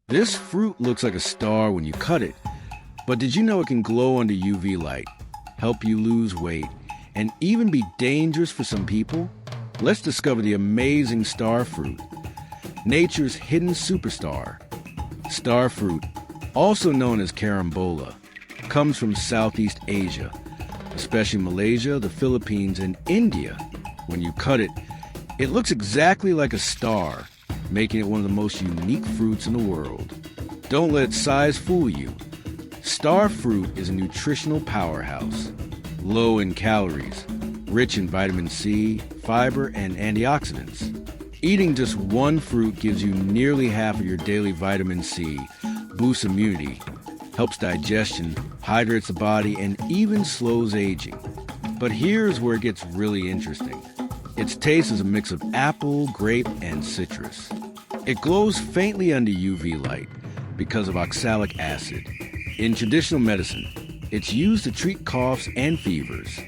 This fruit looks like a star when you cut it, but did you know it can glow under UV light, help you lose weight, and even be dangerous for some people? Let's discover the amazing starfruit, nature's hidden superstar. Starfruit, also known as Carambola, comes from Southeast Asia, especially Malaysia, the Philippines, and India. When you cut it, it looks exactly like a star, making it one of the most unique fruits in the world. Don't let size fool you. Starfruit is a nutritional powerhouse, low in calories, rich in vitamin C, fiber, and antioxidants. Eating just one fruit gives you nearly half of your daily vitamin C, boosts immunity, helps digestion, hydrates the body, and even slows aging. But here's where it gets really interesting. Its taste is a mix of apple, grape, and citrus. It glows faintly under UV light because of oxalic acid. In traditional medicine, it's used to treat coughs and fevers.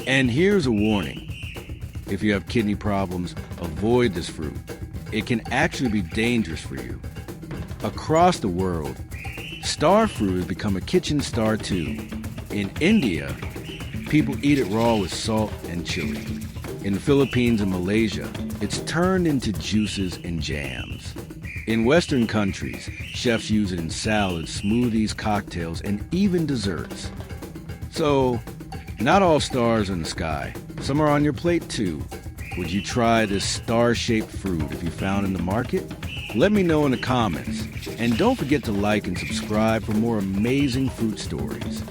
And here's a warning. If you have kidney problems, avoid this fruit. It can actually be dangerous for you. Across the world, starfruit has become a kitchen star too. In India, people eat it raw with salt and chili. In the Philippines and Malaysia, it's turned into juices and jams. In Western countries, chefs use it in salads, smoothies, cocktails, and even desserts. So, not all stars are in the sky. Some are on your plate too. Would you try this star-shaped fruit if you found it in the market? Let me know in the comments. And don't forget to like and subscribe for more amazing fruit stories.